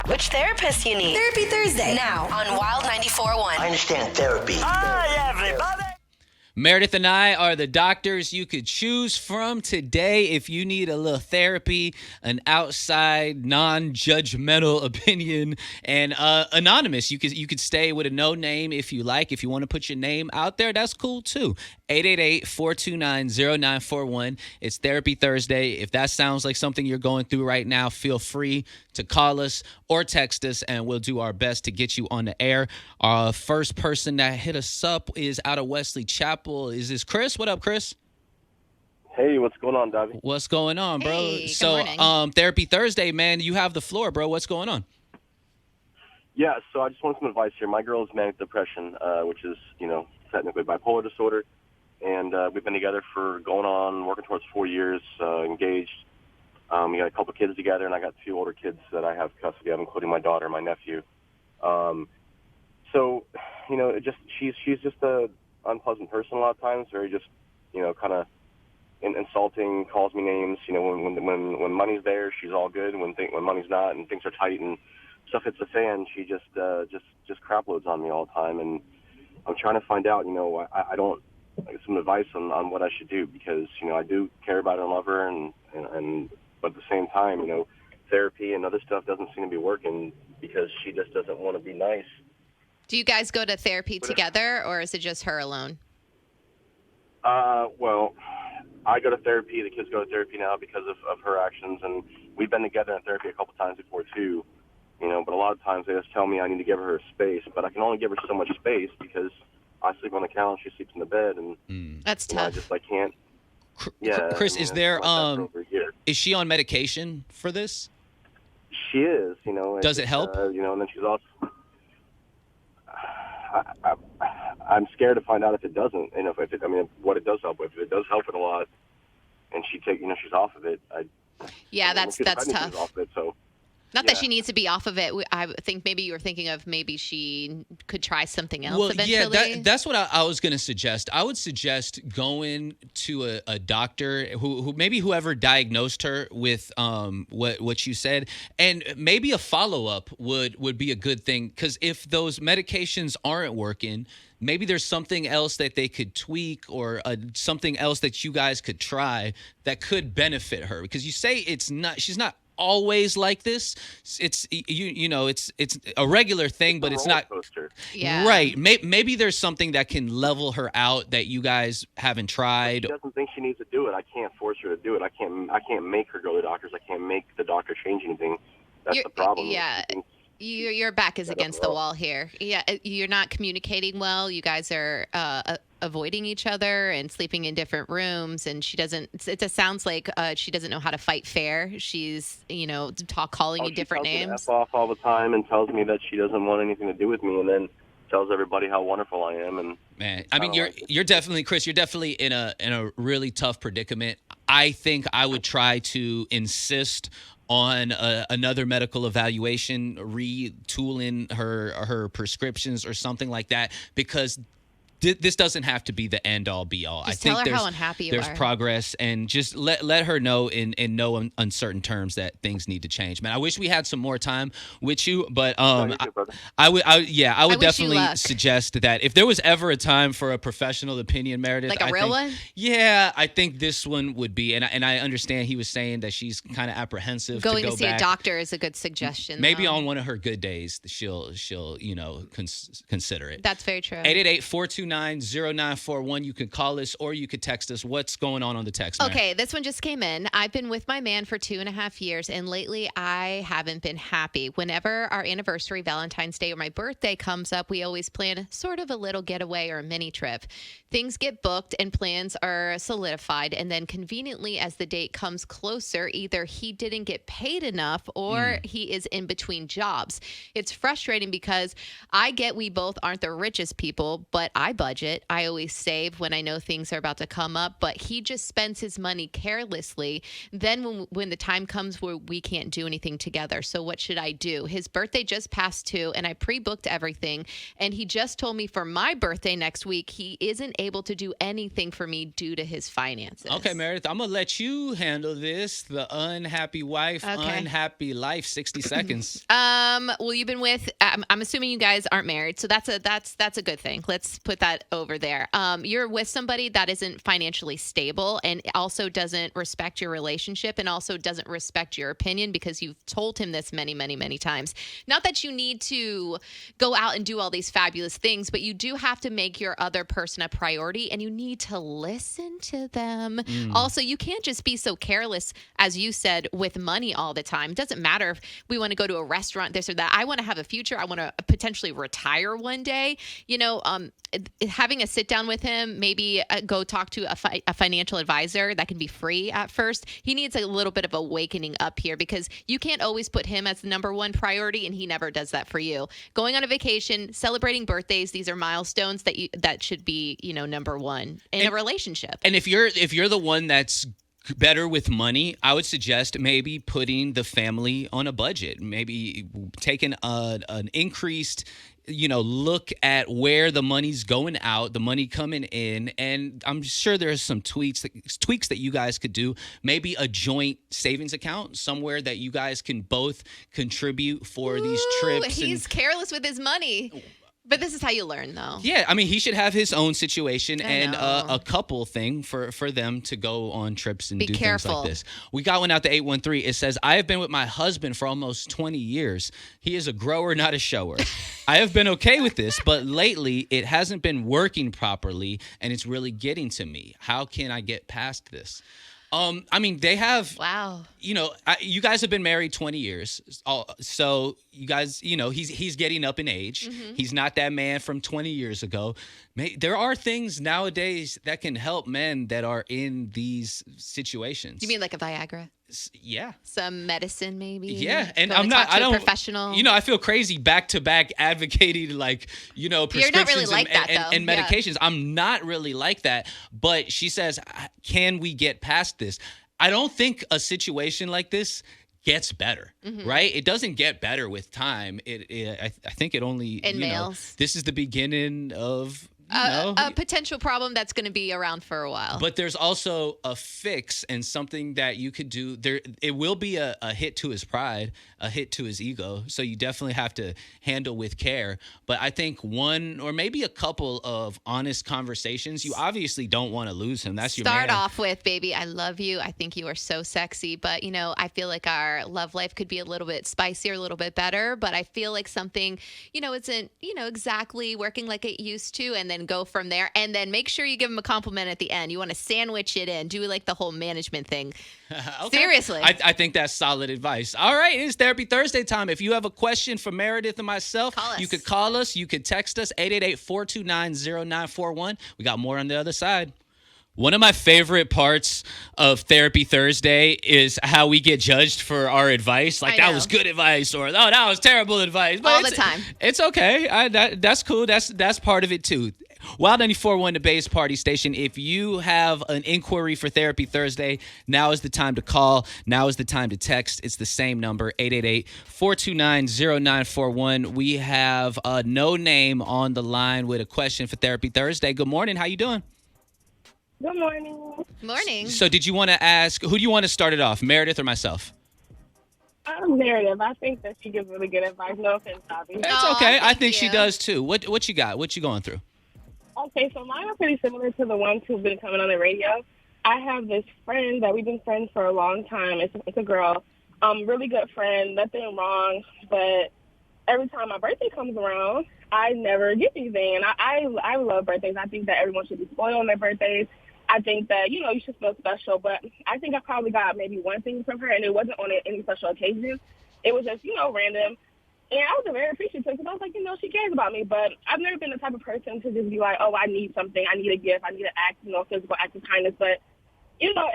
which therapist you need. Therapy Thursday. Now on Wild 94.1. I understand therapy. Hi, everybody. Meredith and I are the doctors you could choose from today if you need a little therapy, an outside, non-judgmental opinion, and anonymous. You could stay with a no name if you like. If you want to put your name out there, that's cool too. 888-429-0941. It's Therapy Thursday. If that sounds like something you're going through right now, feel free to call us or text us, and we'll do our best to get you on the air. Our first person that hit us up is out of Wesley Chapel. Is this Chris? What up, Chris? Hey, what's going on, Dobby? What's going on, bro? Hey, good So, morning. Therapy Thursday, man, you have the floor, bro. What's going on? Yeah, so I just want some advice here. My girl is manic depression, which is, technically bipolar disorder. And we've been together for working towards 4 years, engaged. We got a couple kids together, and I got 2 older kids that I have custody of, including my daughter and my nephew. She's just a unpleasant person a lot of times, very just, kind of insulting, calls me names. When money's there, she's all good. When money's not and things are tight and stuff hits the fan, she just crap loads on me all the time. And I'm trying to find out, I don't some advice on what I should do, because I do care about her and love her, and but at the same time, therapy and other stuff doesn't seem to be working because she just doesn't want to be nice. Do you guys go to therapy together, or is it just her alone? Well, I go to therapy. The kids go to therapy now because of her actions, and we've been together in therapy a couple times before too. But a lot of times they just tell me I need to give her space, but I can only give her so much space because I sleep on the couch, she sleeps in the bed, and That's tough. I can't. Yeah, Chris, is there like that for over a year. is she on medication for this? She is, Does it help? And then she's also. I'm scared to find out if it doesn't, and what it does help with. If it does help it a lot, and she's off of it. Yeah, that's tough. Off of it, so. Not that she needs to be off of it. I think maybe you were thinking of maybe she could try something else eventually. Yeah, that's what I was going to suggest. I would suggest going to a doctor who maybe whoever diagnosed her with what you said, and maybe a follow-up would be a good thing, because if those medications aren't working, maybe there's something else that they could tweak, or something else that you guys could try that could benefit her, because you say she's not always like this. It's it's a regular thing, but it's not. Yeah. Right. Maybe there's something that can level her out that you guys haven't tried. She doesn't think she needs to do it. I can't force her to do it. I can't make her go to doctors. I can't make the doctor change anything. That's the problem. Yeah. Your back is against the wall here. Yeah, you're not communicating well. You guys are avoiding each other and sleeping in different rooms. And she doesn't. It just sounds like she doesn't know how to fight fair. She's calling you different names. She tells me F off all the time and tells me that she doesn't want anything to do with me, and then tells everybody how wonderful I am. And man, I mean, you're definitely, Chris. You're definitely in a really tough predicament. I think I would try to insist on another medical evaluation, retooling her prescriptions or something like that, because this doesn't have to be the end-all, be-all. Just tell her how unhappy you there's are. Progress, and just let her know in no uncertain terms that things need to change. Man, I wish we had some more time with you, but I would definitely suggest that if there was ever a time for a professional opinion, Meredith, like a real one. Yeah, I think this one would be, and I understand he was saying that she's kind of apprehensive. Going to go see back. a doctor is a good suggestion. Maybe though. on one of her good days, she'll consider it. That's very true. 888-429-0941. You could call us or you could text us. What's going on the text, man? Okay, this one just came in. I've been with my man for 2.5 years, and lately I haven't been happy. Whenever our anniversary, Valentine's Day, or my birthday comes up, we always plan sort of a little getaway or a mini trip. Things get booked and plans are solidified, and then conveniently as the date comes closer, either he didn't get paid enough or he is in between jobs. It's frustrating because I get we both aren't the richest people, but I budget. I always save when I know things are about to come up, but he just spends his money carelessly. Then when the time comes where we can't do anything together. So what should I do? His birthday just passed too, and I pre-booked everything. And he just told me for my birthday next week, he isn't able to do anything for me due to his finances. Okay, Meredith, I'm going to let you handle this. The unhappy wife, unhappy life, 60 seconds. Well, you've been with, I'm assuming you guys aren't married. So that's a good thing. Let's put that over there. You're with somebody that isn't financially stable and also doesn't respect your relationship and also doesn't respect your opinion because you've told him this many, many, many times. Not that you need to go out and do all these fabulous things, but you do have to make your other person a priority and you need to listen to them. Also, you can't just be so careless, as you said, with money all the time. It doesn't matter if we want to go to a restaurant, this or that. I want to have a future. I want to potentially retire one day. Having a sit down with him, maybe go talk to a financial advisor that can be free at first. He needs a little bit of awakening up here because you can't always put him as the number one priority and he never does that for you. Going on a vacation, celebrating birthdays, these are milestones that should be, number one in a relationship. And if you're the one that's better with money, I would suggest maybe putting the family on a budget, maybe taking an increased look at where the money's going out, the money coming in, and I'm sure there's some tweaks that you guys could do. Maybe a joint savings account somewhere that you guys can both contribute for these trips. He's careless with his money. But this is how you learn, though. Yeah, I mean, he should have his own situation and a couple thing for them to go on trips and do things like this. We got one out to 813. It says, I have been with my husband for almost 20 years. He is a grower, not a shower. I have been okay with this, but lately it hasn't been working properly, and it's really getting to me. How can I get past this? They have, wow. You guys have been married 20 years. So you guys, he's getting up in age. Mm-hmm. He's not that man from 20 years ago. There are things nowadays that can help men that are in these situations. You mean like a Viagra? Yeah. Some medicine, maybe. Yeah, and I don't professional. I feel crazy back to back advocating prescriptions. You're not really like that, though. And medications. Yeah. I'm not really like that. But she says, can we get past this? I don't think a situation like this gets better, right? It doesn't get better with time. I think it only in males. This is the beginning of. A potential problem that's going to be around for a while. But there's also a fix and something that you could do. It will be a hit to his pride, a hit to his ego. So you definitely have to handle with care. But I think one or maybe a couple of honest conversations. You obviously don't want to lose him. That's your man. Start off with, baby, I love you. I think you are so sexy. But, I feel like our love life could be a little bit spicier, a little bit better. But I feel like something, isn't, exactly working like it used to. And then go from there, and then make sure you give him a compliment at the end. You want to sandwich it in, do like the whole management thing. Okay. Seriously. I think that's solid advice. All right, it's Therapy Thursday time. If you have a question for Meredith and myself, you could call us, you could text us, 888-429-0941. We got more on the other side. One of my favorite parts of Therapy Thursday is how we get judged for our advice. Like, that was good advice, or, oh, that was terrible advice. But all the time. It's okay. That's cool. That's part of it, too. Wild 94.1, the Bay's party station. If you have an inquiry for Therapy Thursday, now is the time to call. Now is the time to text. It's the same number, 888-429-0941. We have No Name on the line with a question for Therapy Thursday. Good morning. How you doing? Good morning. Morning. So did you want to ask, who do you want to start it off, Meredith or myself? Meredith. I think that she gives really good advice. No offense, Bobby. It's okay. I think she does, too. What you got? What you going through? Okay, so mine are pretty similar to the ones who've been coming on the radio. I have this friend that we've been friends for a long time. It's a girl. Really good friend, nothing wrong. But every time my birthday comes around, I never get anything. And I love birthdays. I think that everyone should be spoiled on their birthdays. I think that, you should feel special. But I think I probably got maybe one thing from her, and it wasn't on any special occasion. It was just, random. And I was very appreciative because I was like, she cares about me. But I've never been the type of person to just be like, oh, I need something. I need a gift. I need an act, physical act of kindness. But,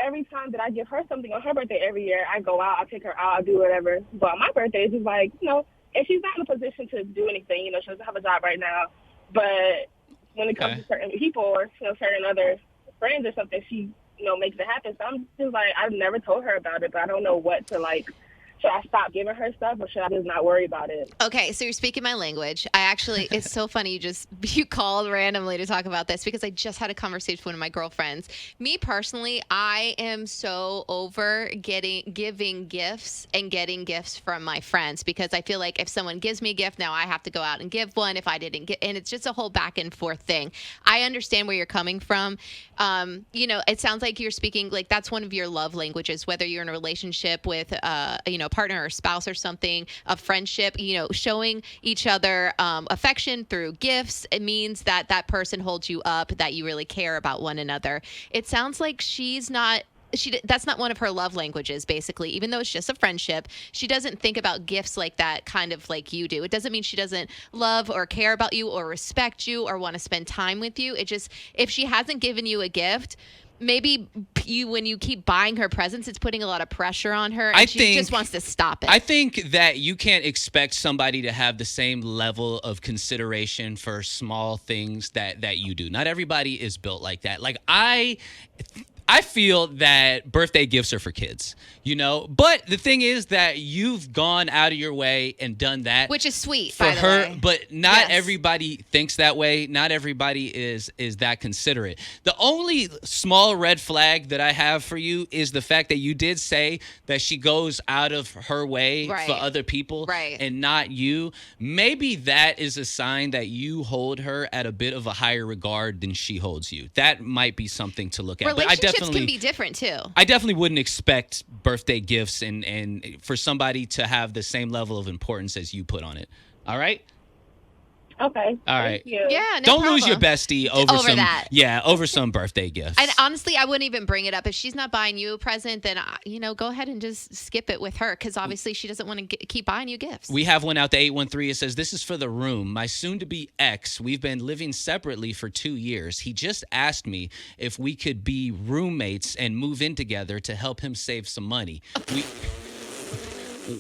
every time that I give her something on her birthday every year, I go out, I take her out, I do whatever. But on my birthday, it's just like, and she's not in a position to do anything. She doesn't have a job right now. But when it comes to certain people or certain other friends or something, she makes it happen. So I'm just like, I've never told her about it, but I don't know what to like. Should I stop giving her stuff or should I just not worry about it? Okay, so you're speaking my language. It's so funny you called randomly to talk about this because I just had a conversation with one of my girlfriends. Me personally, I am so over giving gifts and getting gifts from my friends because I feel like if someone gives me a gift, now I have to go out and give one if I didn't get, and it's just a whole back and forth thing. I understand where you're coming from. It sounds like you're speaking like that's one of your love languages, whether you're in a relationship with, partner or spouse or something, a friendship, showing each other affection through gifts. It means that that person holds you up, that you really care about one another. It sounds like that's not one of her love languages, basically, even though it's just a friendship. She doesn't think about gifts like that, kind of like you do. It doesn't mean she doesn't love or care about you or respect you or want to spend time with you. It just, if she hasn't given you a gift, maybe when you keep buying her presents, it's putting a lot of pressure on her, and she just wants to stop it. I think that you can't expect somebody to have the same level of consideration for small things that you do. Not everybody is built like that. Like I feel that birthday gifts are for kids, But the thing is that you've gone out of your way and done that. Which is sweet, for by the her, way. but not everybody thinks that way. Not everybody is that considerate. The only small red flag that I have for you is the fact that you did say that she goes out of her way for other people and not you. Maybe that is a sign that you hold her at a bit of a higher regard than she holds you. That might be something to look at. Relationships can be different too. I definitely wouldn't expect birthday gifts and for somebody to have the same level of importance as you put on it. All right? Okay. All right. Thank you. Yeah, no Don't problem. lose your bestie over some that. Yeah, over some birthday gifts. And honestly, I wouldn't even bring it up. If she's not buying you a present, then go ahead and just skip it with her because obviously she doesn't want to keep buying you gifts. We have one out to 813. It says, "This is for the room. My soon-to-be ex, we've been living separately for 2 years. He just asked me if we could be roommates and move in together to help him save some money.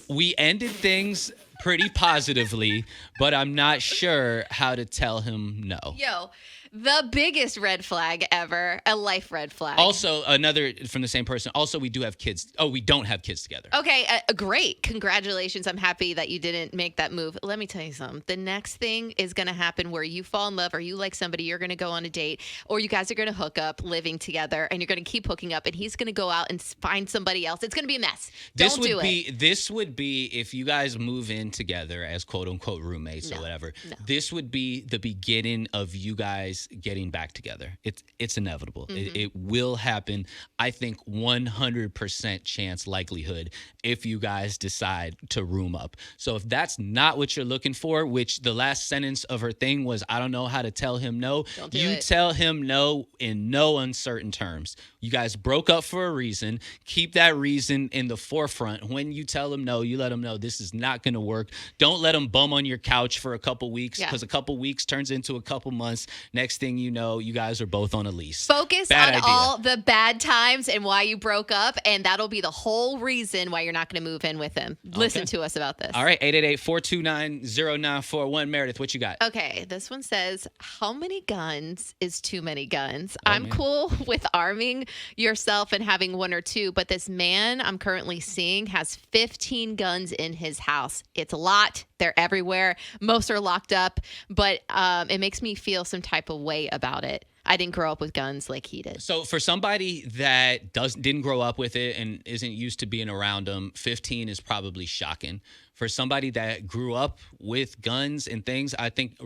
We ended things pretty positively, but I'm not sure how to tell him no." Yo, the biggest red flag ever, a life red flag. Also, another from the same person. Also, we do have kids. Oh, we don't have kids together. Okay, great. Congratulations. I'm happy that you didn't make that move. Let me tell you something. The next thing is going to happen where you fall in love or you like somebody, you're going to go on a date, or you guys are going to hook up living together, and you're going to keep hooking up, and he's going to go out and find somebody else. It's going to be a mess. Don't do it. This would be if you guys move in together as quote-unquote roommates or whatever. No. This would be the beginning of you guys getting back together. It's inevitable. Mm-hmm. It will happen. I think 100% chance likelihood if you guys decide to room up. So if that's not what you're looking for, which the last sentence of her thing was, "I don't know how to tell him no." You tell him no in no uncertain terms. You guys broke up for a reason. Keep that reason in the forefront. When you tell him no, you let him know this is not going to work. Don't let him bum on your couch for a couple weeks because a couple weeks turns into a couple months. Next thing you know, you guys are both on a lease. Focus on all the bad times and why you broke up, and that'll be the whole reason why you're not going to move in with him. Listen to us about this. All right, 888-429-0941. Meredith, what you got? Okay, this one says, how many guns is too many guns? I'm cool with arming yourself and having one or two, but this man I'm currently seeing has 15 guns in his house. It's a lot. They're everywhere. Most are locked up, but it makes me feel some type of way about it. I didn't grow up with guns like he did. So for somebody that didn't grow up with it and isn't used to being around them, 15 is probably shocking. For somebody that grew up with guns and things, I think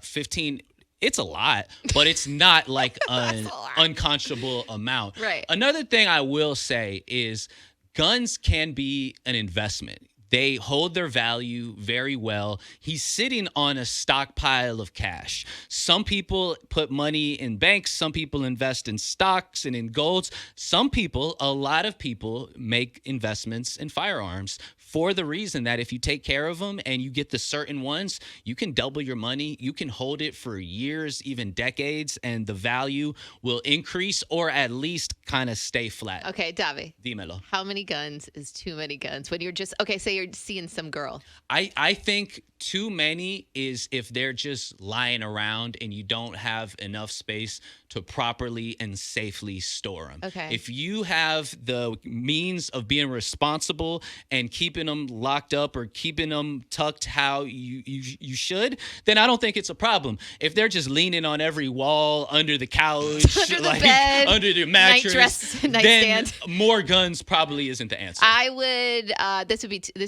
15, it's a lot, but it's not like an unconscionable amount. Right. Another thing I will say is guns can be an investment. They hold their value very well. He's sitting on a stockpile of cash. Some people put money in banks. Some people invest in stocks and in golds. A lot of people make investments in firearms for the reason that if you take care of them and you get the certain ones, you can double your money. You can hold it for years, even decades, and the value will increase or at least kind of stay flat. Okay, Davi. Dímelo. How many guns is too many guns? When you're just, say you're seeing some girl. I think Too many is if they're just lying around and you don't have enough space to properly and safely store them. Okay. If you have the means of being responsible and keeping them locked up or keeping them tucked how you should, then I don't think it's a problem. If they're just leaning on every wall, under the couch, Under the bed, under the mattress, then nightstand. more guns probably isn't the answer. I would. This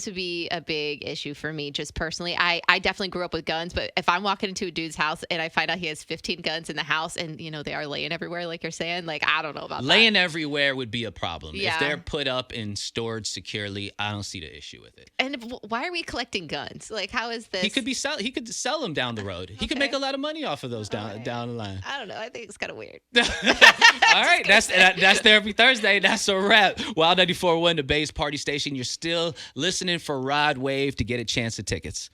would be a big issue for me, just personally. I definitely grew up with guns, but if I'm walking into a dude's house and I find out he has 15 guns in the house, and they are laying everywhere, like you're saying, like I don't know about laying that. everywhere would be a problem. Yeah. If they're put up and stored securely, I don't see the issue with it. And why are we collecting guns? Like, how is this? He could sell them down the road. He could make a lot of money off of those down the line. I don't know. I think it's kind of weird. All right, that's Therapy Thursday. That's a wrap. Wild 94.1, the Bay's party station. You're still listening for Rod Wave to get a chance at tickets.